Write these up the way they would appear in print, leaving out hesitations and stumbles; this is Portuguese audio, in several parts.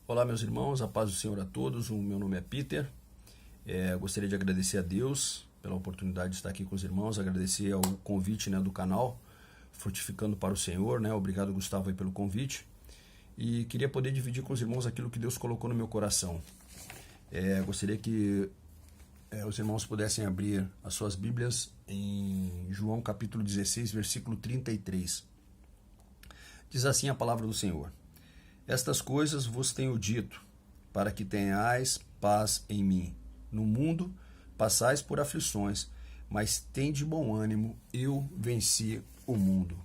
Olá, meus irmãos, a paz do Senhor a todos. O meu nome é Peter. Gostaria de agradecer a Deus pela oportunidade de estar aqui com os irmãos, agradecer ao convite, do canal Frutificando para o Senhor, Obrigado, Gustavo, aí, pelo convite. E queria poder dividir com os irmãos aquilo que Deus colocou no meu coração. Gostaria que os irmãos pudessem abrir as suas Bíblias em João capítulo 16, versículo 33. Diz assim a palavra do Senhor: Estas coisas vos tenho dito, para que tenhais paz em mim. No mundo passais por aflições, mas tende bom ânimo, eu venci o mundo.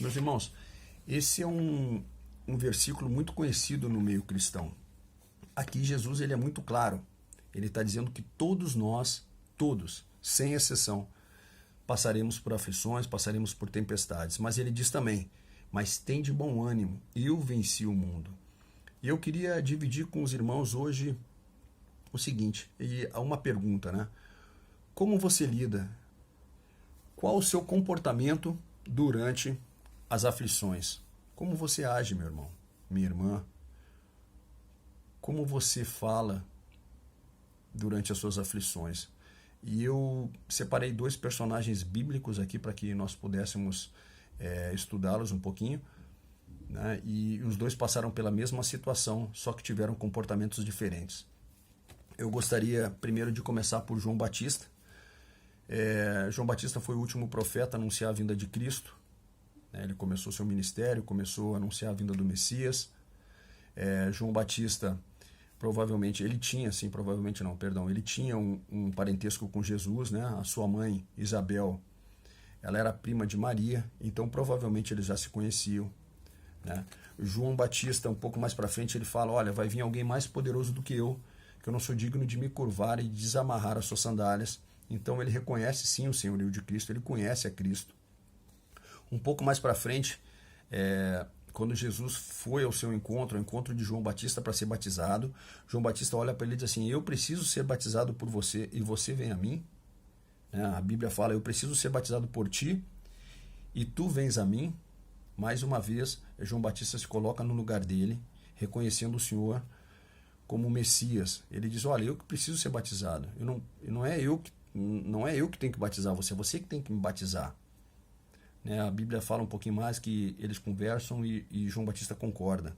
Meus irmãos, esse é um versículo muito conhecido no meio cristão. Aqui Jesus ele é muito claro. Ele está dizendo que todos nós, todos, sem exceção, passaremos por aflições, passaremos por tempestades. Mas ele diz também: mas tende bom ânimo, eu venci o mundo. E eu queria dividir com os irmãos hoje o seguinte, e uma pergunta, Como você lida? Qual o seu comportamento durante as aflições? Como você age, meu irmão, minha irmã? Como você fala durante as suas aflições? E eu separei dois personagens bíblicos aqui para que nós pudéssemos estudá-los um pouquinho. E os dois passaram pela mesma situação, só que tiveram comportamentos diferentes. Eu gostaria primeiro de começar por João Batista. João Batista foi o último profeta a anunciar a vinda de Cristo. Ele começou seu ministério, começou a anunciar a vinda do Messias. João Batista, provavelmente, ele tinha um parentesco com Jesus, A sua mãe, Isabel, ela era prima de Maria, então provavelmente eles já se conheciam. João Batista, um pouco mais para frente, ele fala: olha, vai vir alguém mais poderoso do que eu não sou digno de me curvar e desamarrar as suas sandálias. Então ele reconhece sim o senhorio de Cristo, ele conhece a Cristo. Um pouco mais para frente, quando Jesus foi ao seu encontro, ao encontro de João Batista para ser batizado, João Batista olha para ele e diz assim: eu preciso ser batizado por você e você vem a mim? A Bíblia fala: eu preciso ser batizado por ti e tu vens a mim? Mais uma vez, João Batista se coloca no lugar dele, reconhecendo o Senhor como Messias. Ele diz: olha, eu que preciso ser batizado. Não é eu que tenho que batizar você, é você que tem que me batizar. A Bíblia fala um pouquinho mais que eles conversam e João Batista concorda.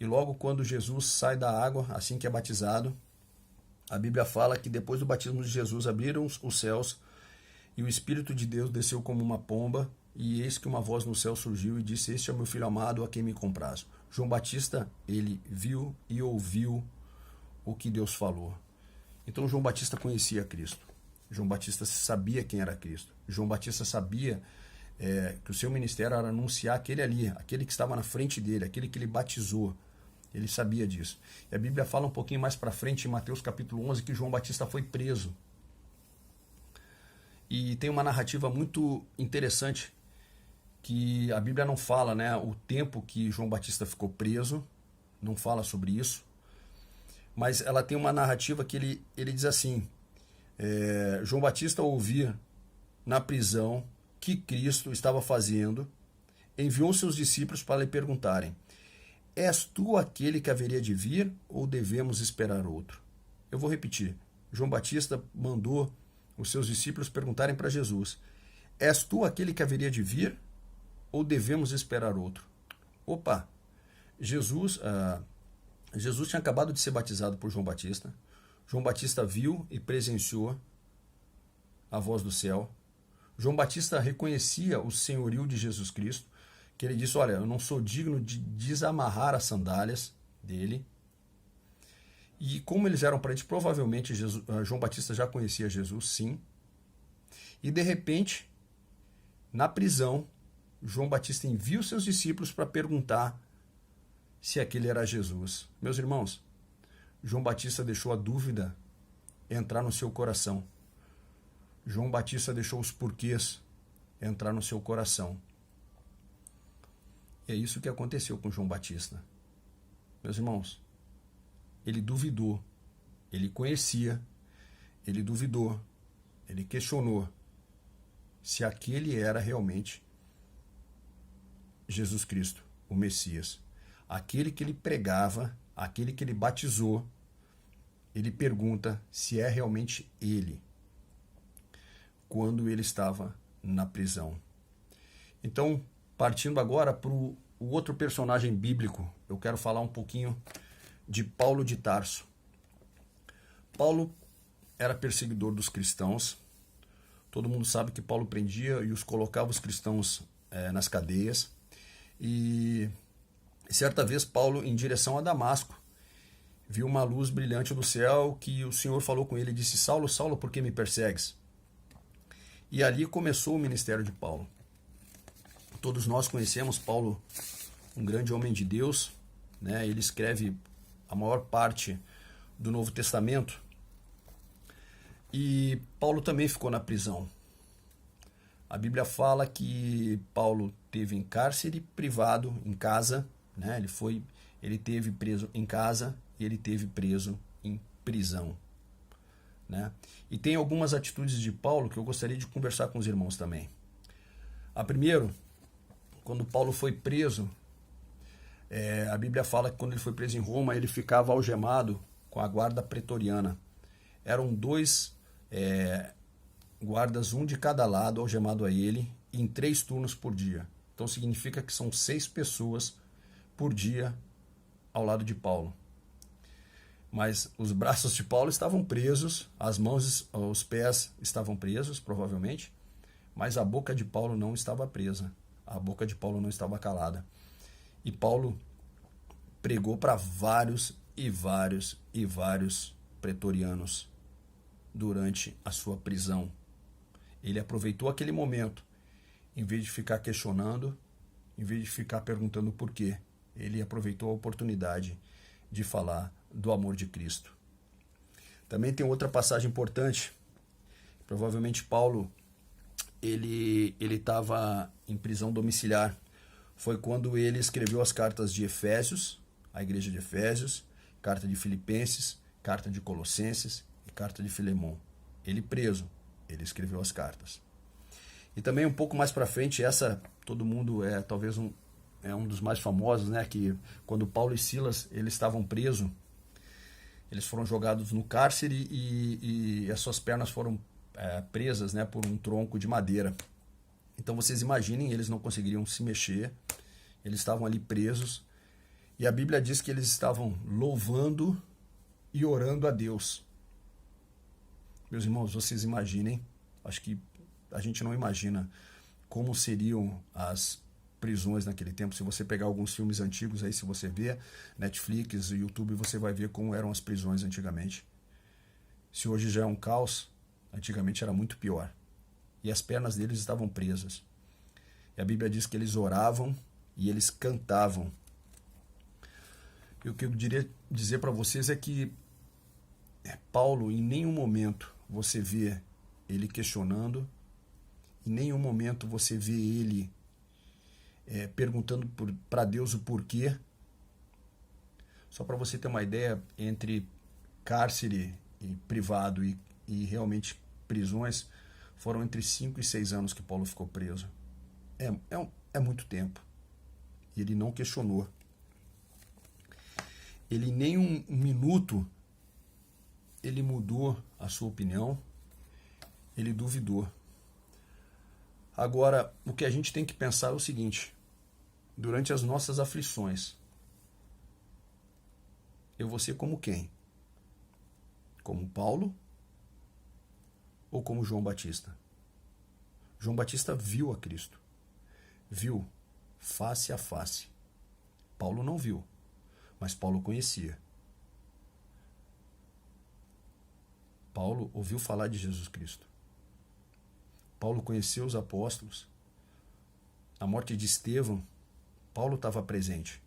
E logo quando Jesus sai da água, assim que é batizado, a Bíblia fala que depois do batismo de Jesus abriram os céus e o Espírito de Deus desceu como uma pomba, e eis que uma voz no céu surgiu e disse: este é o meu filho amado, a quem me comprazo. João Batista, ele viu e ouviu o que Deus falou. Então João Batista conhecia Cristo. João Batista sabia quem era Cristo. João Batista sabia que o seu ministério era anunciar aquele que estava na frente dele, aquele que ele batizou. Ele sabia disso. E a Bíblia fala um pouquinho mais para frente, em Mateus capítulo 11, que João Batista foi preso. E tem uma narrativa muito interessante, que a Bíblia não fala, o tempo que João Batista ficou preso, não fala sobre isso, mas ela tem uma narrativa que ele diz assim: João Batista ouvia na prisão que Cristo estava fazendo, enviou seus discípulos para lhe perguntarem: és tu aquele que haveria de vir ou devemos esperar outro? Eu vou repetir. João Batista mandou os seus discípulos perguntarem para Jesus: és tu aquele que haveria de vir ou devemos esperar outro? Opa! Jesus tinha acabado de ser batizado por João Batista. João Batista viu e presenciou a voz do céu. João Batista reconhecia o senhorio de Jesus Cristo, que ele disse: olha, eu não sou digno de desamarrar as sandálias dele. E como eles eram parentes, provavelmente João Batista já conhecia Jesus, sim. E de repente, na prisão, João Batista envia os seus discípulos para perguntar se aquele era Jesus. Meus irmãos, João Batista deixou a dúvida entrar no seu coração. João Batista deixou os porquês entrar no seu coração. E é isso que aconteceu com João Batista. Meus irmãos, ele duvidou, ele conhecia, ele duvidou, ele questionou se aquele era realmente Jesus Cristo, o Messias. Aquele que ele pregava, aquele que ele batizou, ele pergunta se é realmente ele, quando ele estava na prisão. Então, partindo agora para o outro personagem bíblico, eu quero falar um pouquinho de Paulo de Tarso. Paulo era perseguidor dos cristãos. Todo mundo sabe que Paulo prendia e os colocava os cristãos nas cadeias. E certa vez Paulo, em direção a Damasco, viu uma luz brilhante do céu que o Senhor falou com ele e disse: Saulo, Saulo, por que me persegues? E ali começou o ministério de Paulo. Todos nós conhecemos Paulo, um grande homem de Deus, né? Ele escreve a maior parte do Novo Testamento. E Paulo também ficou na prisão. A Bíblia fala que Paulo teve em cárcere privado, em casa, né? Ele teve preso em casa e ele teve preso em prisão, né? E tem algumas atitudes de Paulo que eu gostaria de conversar com os irmãos também. A primeira, quando Paulo foi preso, a Bíblia fala que quando ele foi preso em Roma, ele ficava algemado com a guarda pretoriana. Eram dois guardas, um de cada lado, algemado a ele, em 3 turnos por dia. Então significa que são 6 pessoas por dia ao lado de Paulo. Mas os braços de Paulo estavam presos, as mãos, os pés estavam presos, provavelmente, mas a boca de Paulo não estava presa. A boca de Paulo não estava calada. E Paulo pregou para vários e vários e vários pretorianos durante a sua prisão. Ele aproveitou aquele momento, em vez de ficar questionando, em vez de ficar perguntando por quê, ele aproveitou a oportunidade de falar do amor de Cristo. Também tem outra passagem importante. Provavelmente Paulo ele estava em prisão domiciliar. Foi quando ele escreveu as cartas de Efésios, a igreja de Efésios, carta de Filipenses, carta de Colossenses e carta de Filemon. Ele preso, ele escreveu as cartas. E também um pouco mais para frente, essa todo mundo talvez um dos mais famosos, né? Que quando Paulo e Silas eles estavam presos, eles foram jogados no cárcere e as suas pernas foram presas, né, por um tronco de madeira. Então vocês imaginem, eles não conseguiriam se mexer, eles estavam ali presos, e a Bíblia diz que eles estavam louvando e orando a Deus. Meus irmãos, vocês imaginem, acho que a gente não imagina como seriam as prisões naquele tempo. Se você pegar alguns filmes antigos aí, se você ver Netflix e YouTube, você vai ver como eram as prisões antigamente. Se hoje já é um caos, antigamente era muito pior. E as pernas deles estavam presas. E a Bíblia diz que eles oravam e eles cantavam. E o que eu diria dizer para vocês é que Paulo, em nenhum momento você vê ele questionando, em nenhum momento você vê ele perguntando para Deus o porquê. Só para você ter uma ideia, entre cárcere e privado e realmente prisões, foram entre 5 e 6 anos que Paulo ficou preso. É muito tempo. E ele não questionou. Ele nem um minuto ele mudou a sua opinião, ele duvidou. Agora, o que a gente tem que pensar é o seguinte: durante as nossas aflições, eu vou ser como quem? Como Paulo ou como João Batista? João Batista viu a Cristo, viu face a face. Paulo não viu, mas Paulo conhecia. Paulo ouviu falar de Jesus Cristo. Paulo conheceu os apóstolos. Na morte de Estevão, Paulo estava presente.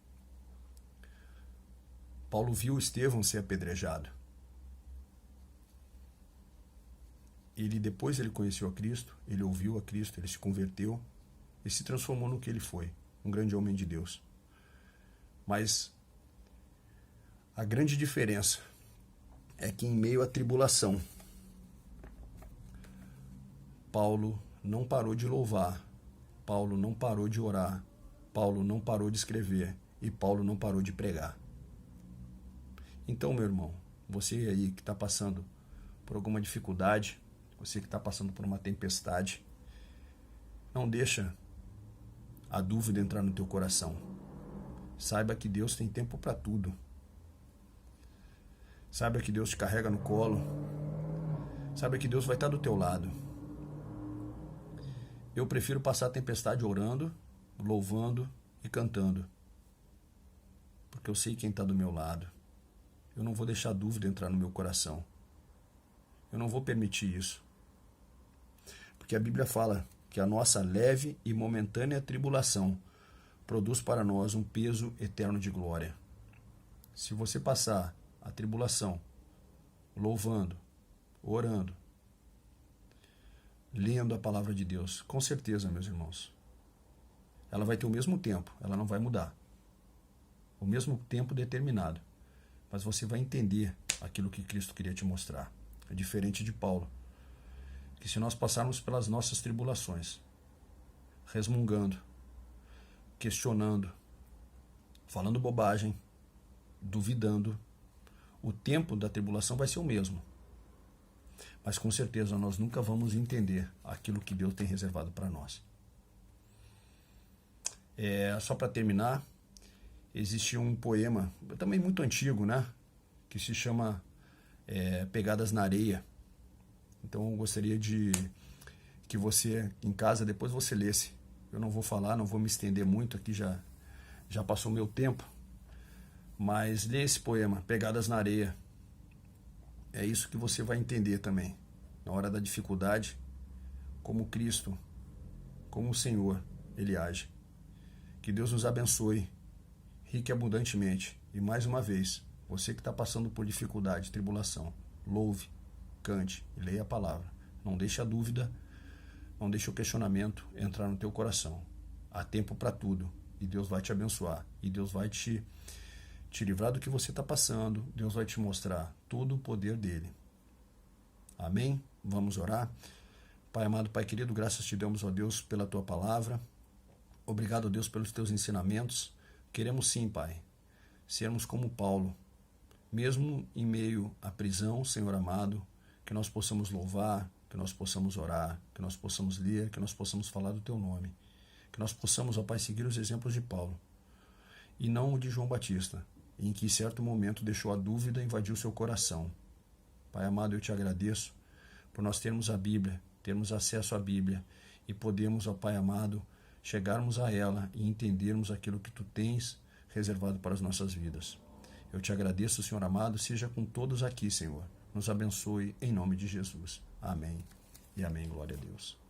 Paulo viu Estevão ser apedrejado. Depois ele conheceu a Cristo, ele ouviu a Cristo, ele se converteu e se transformou no que ele foi, um grande homem de Deus. Mas a grande diferença é que em meio à tribulação, Paulo não parou de louvar, Paulo não parou de orar, Paulo não parou de escrever e Paulo não parou de pregar. Então, meu irmão, você aí que está passando por alguma dificuldade, você que está passando por uma tempestade, não deixa a dúvida entrar no teu coração. Saiba que Deus tem tempo para tudo. Saiba que Deus te carrega no colo. Saiba que Deus vai estar do teu lado. Eu prefiro passar a tempestade orando, louvando e cantando. Porque eu sei quem está do meu lado. Eu não vou deixar a dúvida entrar no meu coração. Eu não vou permitir isso. Porque a Bíblia fala que a nossa leve e momentânea tribulação produz para nós um peso eterno de glória. Se você passar a tribulação louvando, orando, lendo a palavra de Deus, com certeza, meus irmãos, ela vai ter o mesmo tempo, ela não vai mudar. O mesmo tempo determinado. Mas você vai entender aquilo que Cristo queria te mostrar. É diferente de Paulo, que se nós passarmos pelas nossas tribulações, resmungando, questionando, falando bobagem, duvidando, o tempo da tribulação vai ser o mesmo. Mas com certeza nós nunca vamos entender aquilo que Deus tem reservado para nós. Só para terminar, existe um poema, também muito antigo, né? Que se chama Pegadas na Areia. Então eu gostaria de que você, em casa, depois você lesse. Eu não vou falar, não vou me estender muito aqui, já passou meu tempo. Mas lê esse poema, Pegadas na Areia. É isso que você vai entender também. Na hora da dificuldade, como Cristo, como o Senhor, Ele age. Que Deus nos abençoe, rique e abundantemente. E mais uma vez, você que está passando por dificuldade, tribulação, louve, cante e leia a palavra. Não deixe a dúvida, não deixe o questionamento entrar no teu coração. Há tempo para tudo. E Deus vai te abençoar. E Deus vai te livrar do que você está passando. Deus vai te mostrar todo o poder dele. Amém? Vamos orar. Pai amado, Pai querido, graças te damos, ó Deus, pela tua palavra. Obrigado, ó Deus, pelos teus ensinamentos. Queremos sim, Pai, sermos como Paulo, mesmo em meio à prisão, Senhor amado, que nós possamos louvar, que nós possamos orar, que nós possamos ler, que nós possamos falar do teu nome, que nós possamos, ó Pai, seguir os exemplos de Paulo e não o de João Batista, em que em certo momento deixou a dúvida invadir o seu coração. Pai amado, eu te agradeço por nós termos a Bíblia, termos acesso à Bíblia e podermos, ó Pai amado, chegarmos a ela e entendermos aquilo que tu tens reservado para as nossas vidas. Eu te agradeço, Senhor amado, seja com todos aqui, Senhor. Nos abençoe em nome de Jesus. Amém e amém. Glória a Deus.